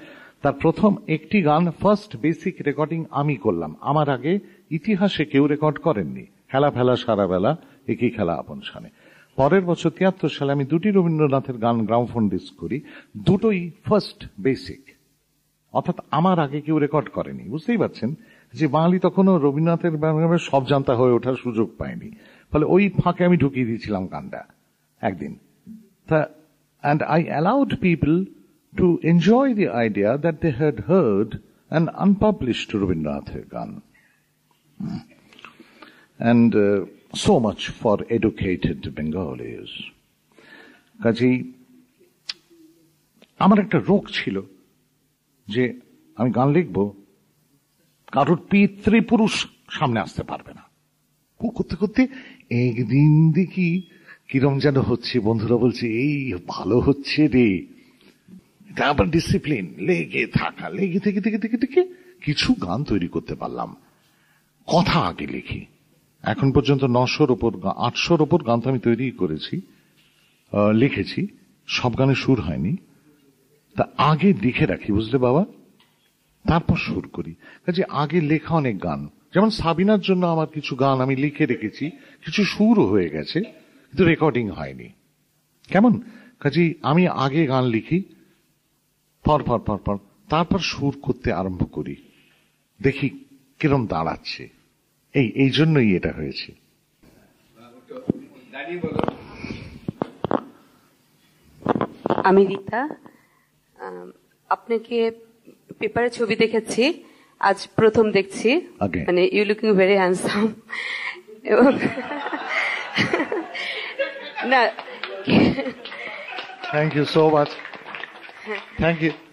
তার প্রথম একটি গান ফার্স্ট বেসিক রেকর্ডিং আমি করলাম। আমার আগে ইতিহাসে কেউ রেকর্ড করেননি। খেলা ফেলা সারা বেলা, একই খেলা আপন শানে। পরের বছর 73 সালে আমি দুটি রবীন্দ্রনাথের গান গ্রামোফোন ডিস্ক করি, দুটোই ফার্স্ট বেসিক, অর্থাৎ আমার আগে কেউ রেকর্ড করেনি। বুঝতেই পারছেন যে বাঙালি তখনও রবীন্দ্রনাথের সব জানতা হয়ে ওঠার সুযোগ পায়নি, ফলে ওই ফাঁকে আমি ঢুকিয়ে দিয়েছিলাম গানটা একদিন। And I allowed people to enjoy the idea that they had heard an unpublished Rabindranath গান। And so much for educated Bengalis. কাজেই আমার একটা রোগ ছিল যে আমি গান লিখব, কারোর পিতৃপুরুষ সামনে আসতে পারবে না। করতে করতে একদিন দেখি কিরম যেন হচ্ছে, বন্ধুরা বলছে এই ভালো হচ্ছে রে। তারপর ডিসিপ্লিন, লেগে থাকা, লেগে থেকে থেকে থেকে থেকে কিছু গান তৈরি করতে পারলাম। কথা আগে লিখি, এখন পর্যন্ত 900-র ওপর 800-র ওপর গান তো আমি তৈরি করেছি, লিখেছি। সব গানে সুর হয়নি, তা আগে লিখে রাখি, বুঝলে বাবা, তারপর সুর করি। কাজে আগে লেখা অনেক গান, যেমন সাবিনার জন্য আমার কিছু গান আমি লিখে রেখেছি, কিছু সুরও হয়ে গেছে, কিন্তু রেকর্ডিং হয়নি। কেমন? কাজে আমি আগে গান লিখি, পর পর পর পর তারপর সুর করতে আরম্ভ করি, দেখি কিরম দাঁড়াচ্ছে। এই জন্যই এটা হয়েছে। আমি রীতা, আপনাকে পেপারে ছবি দেখেছি, আজ প্রথম দেখছি। মানে ইউ লুকিং ভেরি হ্যান্ডসাম। এবং না, thank you so much,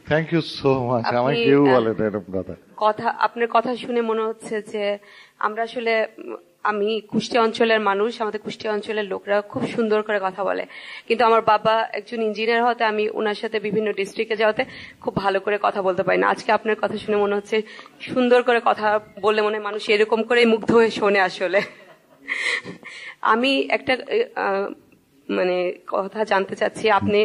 thank you so much. আমার কেউ বলে না এরকম কথা। আপনার কথা শুনে মনে হচ্ছে যে আমরা আসলে, আমি কুষ্টিয়া অঞ্চলের মানুষ, আমাদের কুষ্টিয়া অঞ্চলের লোকরা খুব সুন্দর করে কথা বলে, কিন্তু আমার বাবা একজন ইঞ্জিনিয়ার হতে আমি ওনার সাথে বিভিন্ন ডিস্ট্রিক্টে যাওয়াতে খুব ভালো করে কথা বলতে পারি না। আজকে আপনার কথা শুনে মনে হচ্ছে সুন্দর করে কথা বললে মনে হয় মানুষ এরকম করে মুগ্ধ হয়ে শোনে। আসলে আমি একটা মানে কথা জানতে চাচ্ছি, আপনি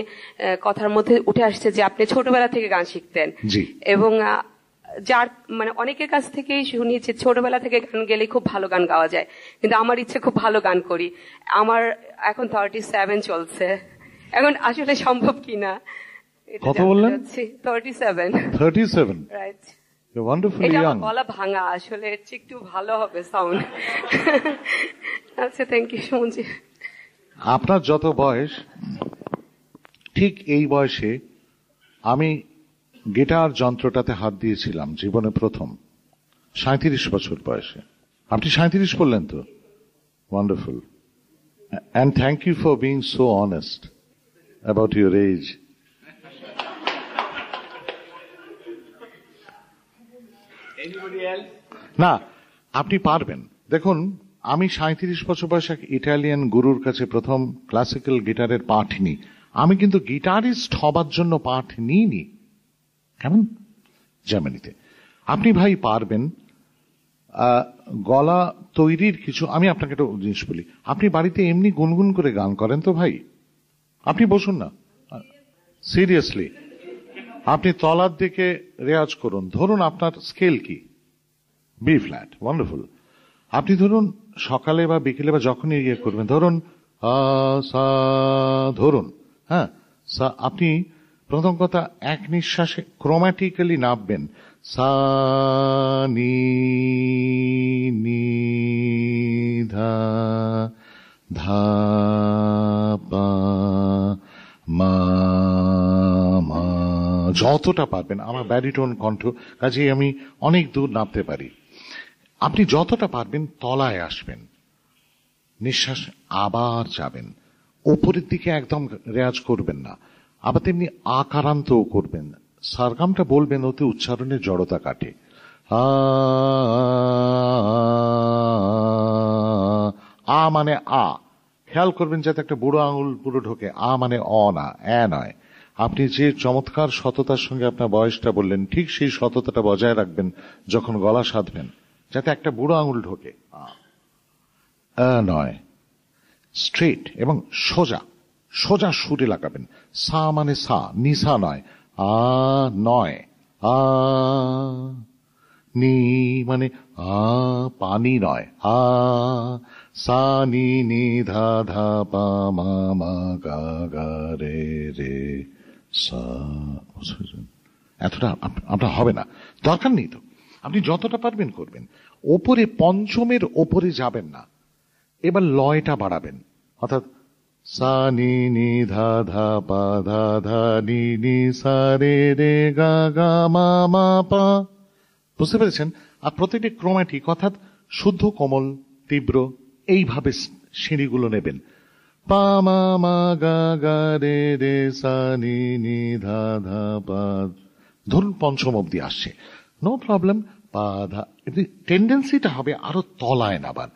কথার মধ্যে উঠে আসছে যে আপনি ছোটবেলা থেকে গান শিখতেন, এবং যার মানে অনেকের কাছ থেকেই শুনি যে ছোটবেলা থেকে গান গেলে খুব ভালো গান গাওয়া যায়, কিন্তু আমার ইচ্ছে খুব ভালো গান করি। আমার এখন 37 চলছে, এখন আসলে সম্ভব কিনা। কত বললেন? 37 রাইট। Wonderfully young. গলা ভাঙা, আসলে একটু ভালো হবে সাউন্ড। আচ্ছা, থ্যাংক ইউ সো মাচ। আপনার যত বয়স, ঠিক এই বয়সে আমি গিটার যন্ত্রটাতে হাত দিয়েছিলাম জীবনে প্রথম, 37 বছর বয়সে। আপনি 37 বললেন তো? Wonderful. And thank you for being so honest about your age. না, আপনি পারবেন। দেখুন, আমি 37 বছর বয়সে এক ইটালিয়ান গুরুর কাছে প্রথম ক্লাসিক্যাল গিটারের পাঠ নিই। আমি কিন্তু গিটারিস্ট হবার জন্য পাঠ নিইনি। কেমন? জার্মানিতে। আপনি ভাই পারবেন। গলা তৈরির কিছু, আমি আপনাকে একটা জিনিস বলি, আপনি বাড়িতে এমনি গুনগুন করে গান করেন তো ভাই? আপনি বসুন না, সিরিয়াসলি, আপনি তলার দিকে রেয়াজ করুন। ধরুন আপনার স্কেল কি? B flat, wonderful. আপনি ধরুন সকালে বা বিকেলে বা যখনই ইয়ে করবেন, ধরুন ধরুন, হ্যাঁ, আপনি প্রথম কথা এক নিঃশ্বাসে ক্রোম্যাটিক্যালি নামবেন, সা নি নি ধা ধা পা মা মা, যতটা পারবেন। আমার ব্যারিটোন কণ্ঠ, কাজেই আমি অনেক দূর নামতে পারি। আপনি যতটা পারবেন তলায় আসবেন, নিঃশ্বাস আবার যাবেন, ওপরের দিকে একদম রেয়াজ করবেন না। আবার তেমনি আকারান্তও করবেন, সারগামটা বলবেন, ওতে উচ্চারণের জড়তা কাটে। আ মানে আ, খেয়াল করবেন যাতে একটা বুড়ো আঙুল পুরো ঢোকে। আ মানে অ না, এ নয়। আপনি যে চমৎকার সততার সঙ্গে আপনার বয়সটা বললেন, ঠিক সেই সততাটা বজায় রাখবেন যখন গলা সাধবেন, যাতে একটা বুড়ো আঙুল ঢোকে। নয়, স্ট্রেট এবং সোজা সোজা সুরে লাগাবেন। সা মানে সা, নিসা নয়, নয়, নি মানে পানি নয়, সা নি নি ধা ধা পা মা মা গা গা রে রে সা। এতটা আপনার হবে না, দরকার নেই তো। আপনি যতটা পারবেন করবেন। ওপরে পঞ্চমের ওপরে যাবেন না, এবার লয়টা বাড়াবেন, অর্থাৎ সা নি নি ধা ধা পা ধা ধা নি নি সা রে রে গা গা মা মা পা। বুঝতে পেরেছেন? আর প্রতিটি ক্রোম্যাটিক অর্থাৎ শুদ্ধ, কোমল, তীব্র, এইভাবে সিঁড়িগুলো নেবেন। পা মা মা গা গা রে রে সা নি নি ধা ধা পা। ধরুন পঞ্চম অব্দি আসছে, নো প্রবলেম, পা ধা। টেন্ডেন্সিটা হবে আরো তলায় নাবার।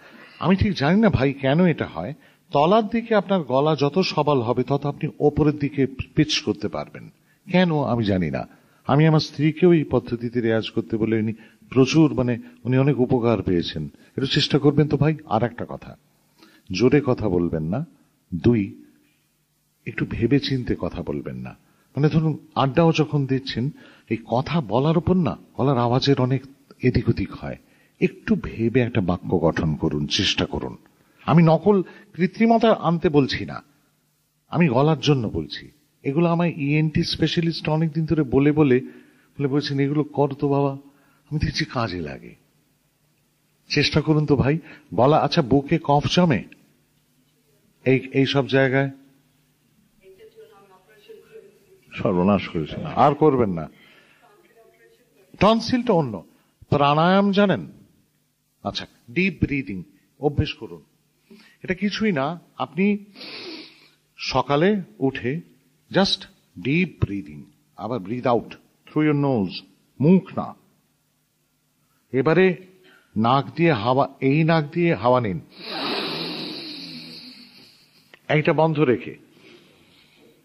আমি ঠিক জানি না ভাই কেন এটা হয়। তলার দিকে আপনার গলা যত সবল হবে তত আপনি ওপরের দিকে পিচ করতে পারবেন। কেন আমি জানি না। আমি আমার স্ত্রীকেও এই পদ্ধতিতে রেয়াজ করতে বলে প্রচুর, উনি অনেক উপকার পেয়েছেন। একটু চেষ্টা করবেন তো ভাই। আর একটা কথা, জোরে কথা বলবেন না। 2, একটু ভেবে চিনতে কথা বলবেন না। ধরুন আড্ডাও যখন দিচ্ছেন, এই কথা বলার উপর না গলার আওয়াজের অনেক এদিক ওদিক হয়। একটু ভেবে একটা বাক্য গঠন করুন, চেষ্টা করুন। আমি নকল কৃত্রিমতা আনতে বলছি না, আমি গলার জন্য বলছি। এগুলো আমার ইএনটি স্পেশালিস্ট অনেকদিন ধরে বলে বলে বলছেন এগুলো কর তো বাবা। আমি দেখছি কাজে লাগে। চেষ্টা করুন তো ভাই। গলা, আচ্ছা বুকে কফ জমে এই সব জায়গায়? সর্বনাশ করেছেন, আর করবেন না। টনসিলটা অন্য। প্রাণায়াম জানেন? আচ্ছা, ডিপ ব্রিদিং অভ্যেস করুন। এটা কিছুই না, আপনি সকালে উঠে জাস্ট ডিপ ব্রিদিং, আবার breathe out through your nose, মুখ না। এবারে নাক দিয়ে হাওয়া, এই নাক দিয়ে হাওয়া নিন, এইটা বন্ধ রেখে।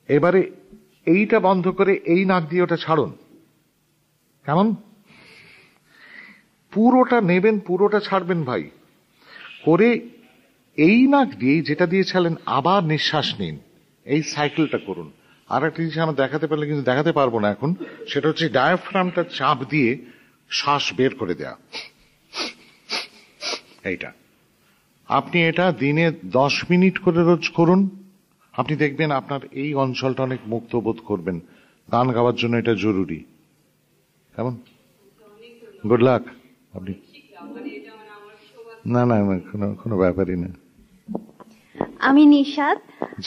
এবারে এইটা বন্ধ করে এই নাক দিয়ে ওটা ছাড়ুন। কেমন? পুরোটা নেবেন, পুরোটা ছাড়বেন ভাই। করে এই নাক দিয়ে, যেটা দিয়ে ছাড়লেন, আবার নিঃশ্বাস নিন। এই সাইকেলটা করুন। আর একটা জিনিস আমার দেখাতে পারলে, কিন্তু দেখাতে পারবো না এখন, সেটা হচ্ছে ডায়াফ্রামটা চাপ দিয়ে শ্বাস বের করে দেয়া। এইটা আপনি এটা দিনে 10 মিনিট করে রোজ করুন। আপনি দেখবেন আপনার এই অঞ্চলটা অনেক মুক্ত বোধ করবেন। গান গাওয়ার জন্য এটা জরুরি। কেমন? Good luck. আপনি না না কোনো ব্যাপারই না। আমি নিশাদ,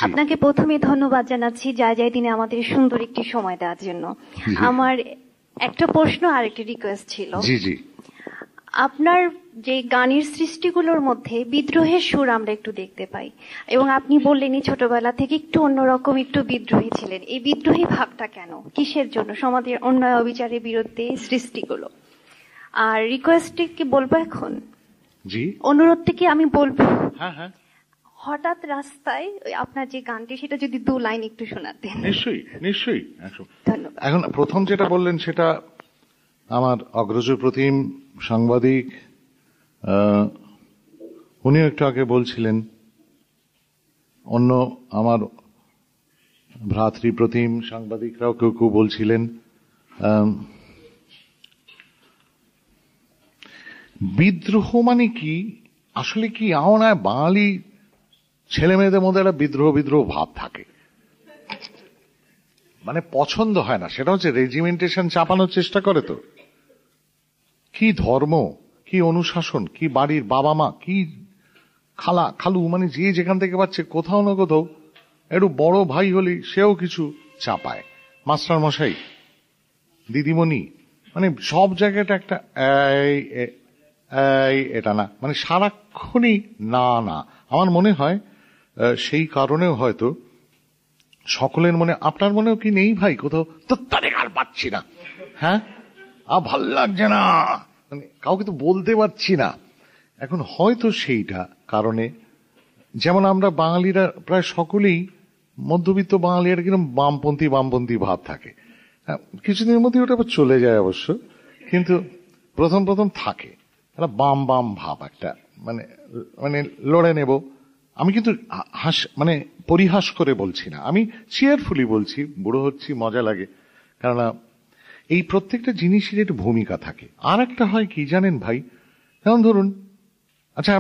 আপনাকে প্রথমে ধন্যবাদ জানাচ্ছি যায় দিনে আমাদের সুন্দর একটি সময় দেওয়ার জন্য। আমার একটা প্রশ্ন আর একটা রিকোয়েস্ট ছিল। জি জি। আপনার যে গানের সৃষ্টিগুলোর মধ্যে বিদ্রোহের সুর আমরা একটু দেখতে পাই, এবং আপনি বললেনই ছোটবেলা থেকে একটু অন্যরকম, একটু বিদ্রোহী ছিলেন। এই বিদ্রোহী ভাবটা কেন, কিসের জন্য? সমাজের অন্যায় অবিচারের বিরুদ্ধে সৃষ্টিগুলো। আর রিকোয়েস্টটি কি বলবো এখন? জি, অনুরোধটি কি আমি বলবো? হ্যাঁ হ্যাঁ। হঠাৎ রাস্তায় আপনার যে গানটি, সেটা যদি 2 লাইন একটু শোনাতেন। নিশ্চয়ই নিশ্চয়ই। ধন্যবাদ। এখন প্রথম যেটা বললেন সেটা আমার অগ্রজ প্রতিম সাংবাদিক, উনিও একটু আগে বলছিলেন, অন্য আমার ভ্রাতৃপ্রতিম সাংবাদিকরাও কেউ কেউ বলছিলেন। বিদ্রোহ মানে কি আসলে কি? আমার বাঙালি ছেলে মেয়েদের মধ্যে একটা বিদ্রোহ বিদ্রোহ ভাব থাকে, পছন্দ হয় না। সেটা হচ্ছে রেজিমেন্টেশন চাপানোর চেষ্টা করে। তো কি ধর্ম, কি অনুশাসন, কি বাড়ির বাবা মা, কি খালা খালু, যে যেখান থেকে পাচ্ছে, কোথাও না কোথাও একটু বড় ভাই হলে সেও কিছু চাপায়। মাস্টার মশাই, দিদিমণি, সব জায়গাটা একটা এটা না, সারাক্ষণই না না। আমার মনে হয় সেই কারণেও হয়তো সকলের মনে, আপনার মনেও কি নেই ভাই কোথাও তো তাদের আর পাচ্ছি না, হ্যাঁ ভাল লাগছে না, কাউকে তো বলতে পারছি না। এখন হয়তো সেইটা কারণে, যেমন আমরা বাঙালিরা প্রায় সকলেই মধ্যবিত্ত বাঙালিরা কিরকম বামপন্থী ভাব থাকে। কিছুদিনের মধ্যে ওটা আবার চলে যায় অবশ্য, কিন্তু প্রথম থাকে একটা বাম ভাব, একটা লড়ে নেব, আমি কিন্তু মানে পরিহাস করে বলছি না, আমি চেয়ারফুলি বলছি। বুড়ো হচ্ছি, মজা লাগে, কেননা এই প্রত্যেকটা জিনিসের একটা ভূমিকা থাকে। আর একটা হয় কি জানেন ভাই, যেমন ধরুন, আচ্ছা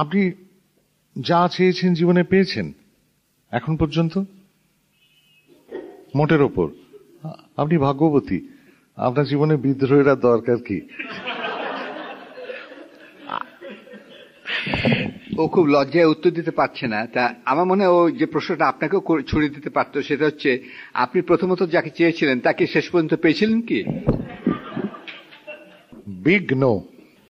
আপনি যা চেয়েছেন জীবনে পেয়েছেন এখন পর্যন্ত? মোটের ওপর আপনি ভাগ্যবতী। আপনার জীবনে বিদ্রোহের আর দরকার কি? ও খুব লজ্জায় উত্তর দিতে পারছে না। তা আমার মনে হয় ও যে প্রশ্নটা আপনাকেও ছুড়ে দিতে পারতো, সেটা হচ্ছে আপনি প্রথমত যাকে চেয়েছিলেন তাকে শেষ পর্যন্ত পেয়েছিলেন কি? Big no.